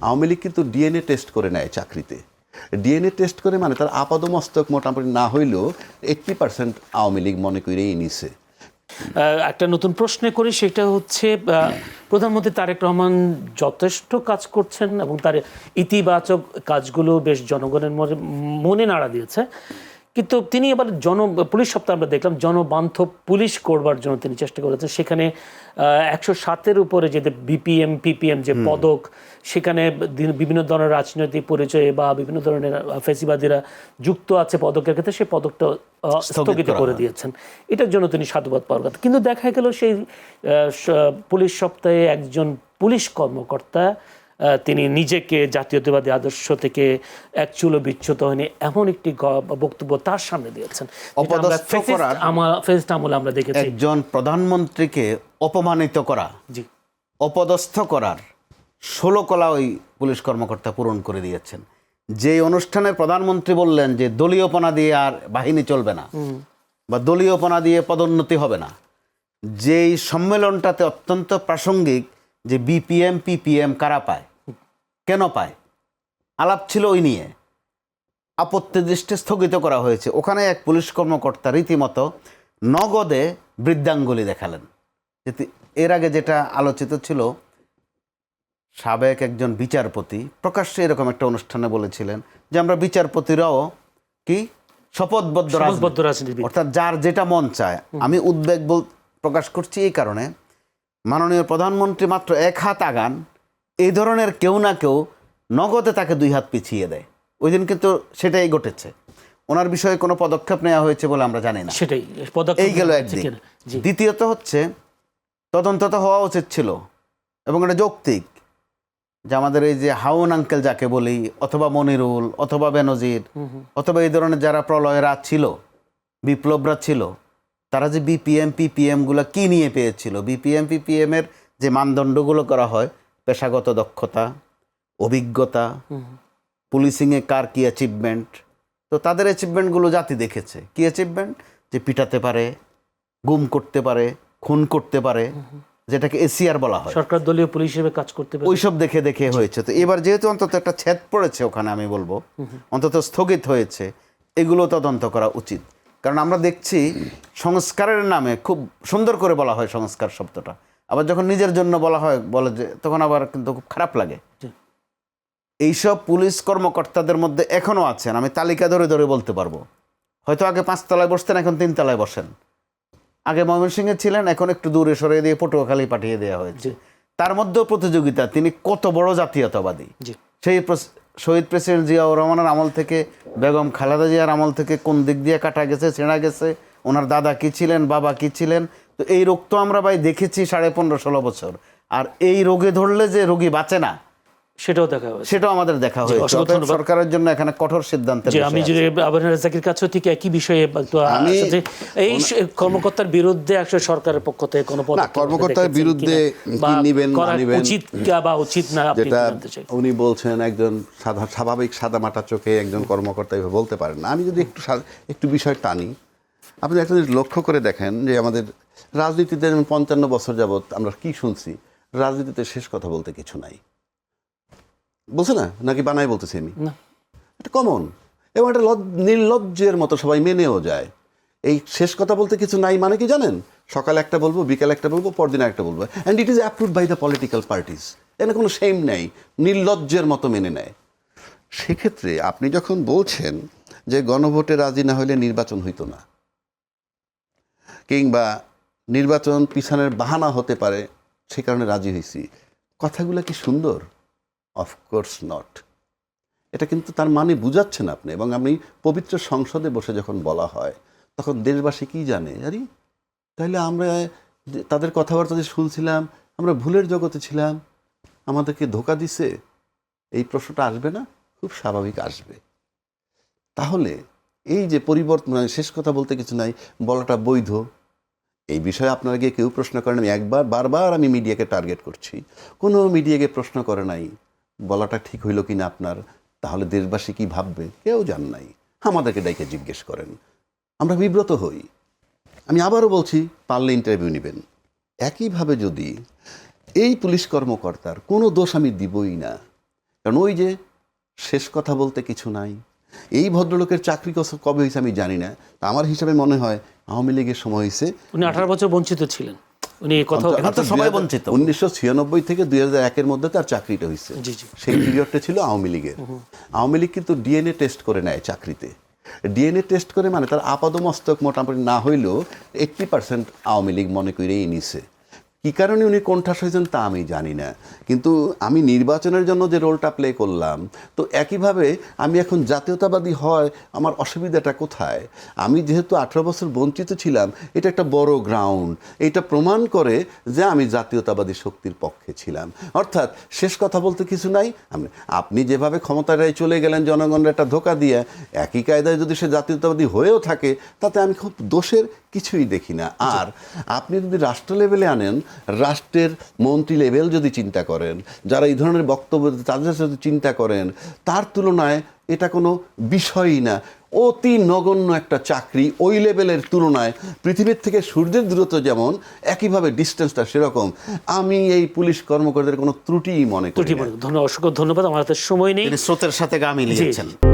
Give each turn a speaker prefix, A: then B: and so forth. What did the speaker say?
A: আওয়ামী লীগ কিন্তু DNA test করে নেয় চাকরিতে। ডিএনএ টেস্ট করে মানে তার আপাদমস্তক মোটামুটি না হইলেও 80% আওয়ামী লীগ মনে করেই নিছে।
B: একটা নতুন প্রশ্নে করি, সেটা হচ্ছে প্রধানমন্ত্রী তারেক রহমান যথেষ্ট কাজ করছেন এবং তার ইতিবাচক কাজগুলো বেশ জনগণের মনে নাড়া দিয়েছে, কিন্তু তিনি এবার পুলিশ সপ্তাহে আমরা দেখলাম জনবান্ধব পুলিশ করবার জন্য তিনি চেষ্টা করেছেন। সেখানে 107-এর উপরে যে বিপিএম পিপিএম যে পদক, সেখানে বিভিন্ন ধরনের রাজনৈতিক পরিচয়ে বা বিভিন্ন ধরনের ফেসিবাদীরা যুক্ত আছে পদকের ক্ষেত্রে, সেই পদকটা স্থগিত করে দিয়েছেন। এটার জন্য তিনি সাধুবাদ পাওয়ার কথা। কিন্তু দেখা গেল সেই পুলিশ সপ্তাহে একজন পুলিশ কর্মকর্তা তিনি নিজেকে জাতীয়তাবাদী আদর্শ থেকে এক চুলো বিচ্যুত হয়নি এমন একটি বক্তব্য তার সামনে দিয়েছেন। আমরা দেখেছি
C: একজন প্রধানমন্ত্রীকে অপমানিত করা, অপদস্থ করার 16 কলা ওই পুলিশ কর্মকর্তা পূরণ করে দিয়েছেন। যে অনুষ্ঠানে প্রধানমন্ত্রী বললেন যে দলীয়পনা দিয়ে আর বাহিনী চলবে না বা দলীয়পনা দিয়ে পদোন্নতি হবে না, যেই সম্মেলনটাতে অত্যন্ত প্রাসঙ্গিক যে বিপিএম পিপিএম কারা পায়, কেন পায়, আলাপ ছিল ওই নিয়ে, আপত্তি দৃষ্টি স্থগিত করা হয়েছে। ওখানে এক পুলিশ কর্মকর্তা রীতিমতো নগদে বৃদ্ধাঙ্গুলি দেখালেন। এর আগে যেটা আলোচিত ছিল, সাবেক একজন বিচারপতি প্রকাশ্যে এরকম একটা অনুষ্ঠানে বলেছিলেন যে আমরা বিচারপতিরাও কি শপথবদ্ধ রাজনীতি, অর্থাৎ যার যেটা মন চায়। আমি উদ্বেগ প্রকাশ করছি এই কারণে, মাননীয় প্রধানমন্ত্রী মাত্র 1 হাত আগান, এই ধরনের কেউ না কেউ নগদে তাকে 2 হাত পিছিয়ে দেয়। ওই দিন কিন্তু সেটাই ঘটেছে। ওনার বিষয়ে কোনো পদক্ষেপ নেওয়া হয়েছে বলে আমরা জানি না।
B: সেটাই
C: এই গেল একদিক। দ্বিতীয়ত হচ্ছে তদন্ত তো হওয়া উচিত ছিল এবং এটা যৌক্তিক যে আমাদের এই যে হাউন আঙ্কেল যাকে বলি, অথবা মনিরুল, অথবা বেনজির, অথবা এই ধরনের যারা প্রলয়রা ছিল, বিপ্লবরা ছিল, তারা যে বিপিএম পিপিএমগুলো কী নিয়ে পেয়েছিল, বিপিএম পিপিএমের যে মানদণ্ডগুলো করা হয়, পেশাগত দক্ষতা, অভিজ্ঞতা, পুলিশিংয়ে কার কী অ্যাচিভমেন্ট, তো তাদের অ্যাচিভমেন্টগুলো জাতি দেখেছে। কী অ্যাচিভমেন্ট? যে পিটাতে পারে, গুম করতে পারে, খুন করতে পারে, যেটাকে এসিআর বলা হয়,
B: সরকার দলীয় পুলিশ হিসেবে কাজ করতে পারে।
C: ওইসব দেখে দেখে হয়েছে। তো এবার যেহেতু অন্তত একটা ছেদ পড়েছে ওখানে, আমি বলবো অন্তত স্থগিত হয়েছে, এগুলো তদন্ত করা উচিত। কারণ আমরা দেখছি সংস্কারের নামে খুব সুন্দর করে বলা হয় সংস্কার শব্দটা, আবার যখন নিজের জন্য বলা হয় বলে যে তখন আবার কিন্তু খুব খারাপ লাগে। এইসব পুলিশ কর্মকর্তাদের মধ্যে এখনও আছেন, আমি তালিকা ধরে ধরে বলতে পারবো, হয়তো আগে 5 তলায় বসতেন, এখন 3 তলায় বসেন। আগে ময়মনসিংহে ছিলেন, এখন একটু দূরে সরিয়ে দিয়ে পটুয়াখালী পাঠিয়ে দেওয়া হয়েছে। তার মধ্যেও প্রতিযোগিতা, তিনি কত বড় জাতীয়তাবাদী। সেই শহীদ প্রেসিডেন্ট জিয়াউর রহমানের আমল থেকে বেগম খালেদা জিয়ার আমল থেকে কোন দিক দিয়ে কাটা গেছে, ছেঁড়া গেছে, ওনার দাদা কী ছিলেন, বাবা কী ছিলেন। তো এই রোগ তো আমরা ভাই দেখেছি 15.5-16 বছর। আর এই রোগে ধরলে যে রোগী বাঁচে না, সেটাও আমাদের দেখা হয়েছে। সরকারের জন্য এখানে কঠোর সিদ্ধান্ত।
B: আমি যদি আবার রাজাকের কাছেও ঠিক একই বিষয়ে এই কর্মকর্তার বিরুদ্ধে সরকারের পক্ষ থেকে কোনো
A: কর্মকর্তার বিরুদ্ধে
B: উচিত বা উচিত না,
A: যেটা উনি বলছেন একজন স্বাভাবিক সাদামাটা চোখে একজন কর্মকর্তা বলতে পারেন না। আমি যদি একটু বিষয় টানি, আপনি একটা জিনিস লক্ষ্য করে দেখেন যে আমাদের রাজনীতিতে 55 বছর যাবৎ আমরা কি শুনছি, রাজনীতিতে শেষ কথা বলতে কিছু নাই বলছে না, নাকি বানাই বলতেছি আমি? এটা কমন এবং এটা নির্লজ্জের মতো সবাই মেনেও যায়। এই শেষ কথা বলতে কিছু নাই মানে কি জানেন? সকালে একটা বলবো, বিকালে একটা বলবো, পরদিন একটা বলবো, and it is approved by the political parties. এখানে কোনো শেম নেই, নির্লজ্জের মতো মেনে নেয়। সেক্ষেত্রে আপনি যখন বলছেন যে গণভোটে রাজি না হলে নির্বাচন হইতো না, কিংবা নির্বাচন পিছনের বাহানা হতে পারে সে কারণে রাজি হয়েছি, কথাগুলো কি সুন্দর? Of course not. এটা কিন্তু তার মানে বুঝাচ্ছেন আপনি। এবং আমি পবিত্র সংসদে বসে যখন বলা হয় তখন দেশবাসী কি জানে, আরে তাহলে আমরা তাদের কথাবার্তা যে শুনছিলাম আমরা ভুলের জগতে ছিলাম, আমাদেরকে ধোঁকা দিছে, এই প্রশ্নটা আসবে না? খুব স্বাভাবিক আসবে। তাহলে এই যে পরিবর্তন, শেষ কথা বলতে কিছু নাই বলাটা বৈধ, এই বিষয়ে আপনারা গিয়ে কেউ প্রশ্ন করেন? আমি বারবার আমি মিডিয়াকে টার্গেট করছি, কোনো মিডিয়াকে প্রশ্ন করে নাই বলাটা ঠিক হইল কি না আপনার। তাহলে দেশবাসী কি ভাববে? কেউ জান নাই, আমাদেরকে ডাইকে জিজ্ঞেস করেন, আমরা বিব্রত হই। আমি আবারও বলছি, পারলে ইন্টারভিউ নেবেন। একইভাবে যদি এই পুলিশ কর্মকর্তার কোনো দোষ আমি দিবই না, কারণ ওই যে শেষ কথা বলতে কিছু নাই, এই ভদ্রলোকের চাকরি কবে হয়েছে আমি জানি না, তা আমার হিসাবে মনে হয় আওয়ামী লীগের সময় হয়েছে।
B: উনি 18 বছর বঞ্চিত ছিলেন, উনি এই কথা
C: এখন তো সবাই বঞ্চিত।
A: 1996 থেকে 2001-এর মধ্যে তার চাকরিটা হয়েছে,
B: জি, জি।
A: সেই পিরিয়ডটা ছিল আওয়ামী লীগের। আওয়ামী লীগ কিন্তু ডিএনএ টেস্ট করে নেয় চাকরিতে। ডিএনএ টেস্ট করে মানে তার আপাদমস্তক মোটামুটি না হইলেও 80% আওয়ামী লীগ মনে করেই নিছে। কী কারণে উনি কোণঠাস হয়েছেন তা আমি জানি না, কিন্তু আমি নির্বাচনের জন্য যে রোলটা প্লে করলাম, তো একইভাবে আমি এখন জাতীয়তাবাদী হয় আমার অসুবিধাটা কোথায়? আমি যেহেতু 18 বছর বঞ্চিত ছিলাম, এটা একটা বড় গ্রাউন্ড, এটা প্রমাণ করে যে আমি জাতীয়তাবাদী শক্তির পক্ষে ছিলাম। অর্থাৎ শেষ কথা বলতে কিছু নাই। আপনি যেভাবে ক্ষমতায় চলে গেলেন জনগণের একটা ধোঁকা দিয়ে, একই কায়দায় যদি সে জাতীয়তাবাদী হয়েও থাকে, তাতে আমি খুব দোষের কিছুই দেখি না। আর আপনি যদি রাষ্ট্র লেভেলে আনেন, রাষ্ট্রের মন্ত্রী লেভেল যদি চিন্তা করেন, যারা এই ধরনের বক্তব্য তাদের সাথে চিন্তা করেন, তার তুলনায় এটা কোনো বিষয়ই না, অতি নগণ্য একটা চাকরি। ওই লেভেলের তুলনায় পৃথিবীর থেকে সূর্যের দূরত্ব যেমন, একইভাবে ডিস্টেন্সটা সেরকম। আমি এই পুলিশ কর্মকর্তাদের কোনো ত্রুটিই মনে করি না।
B: ধন্যবাদ, অসংখ্য ধন্যবাদ। আমার হাতে সময় নেই।
C: তিনি স্রোতের সাথে গা মিলিয়েছেন।
B: জি।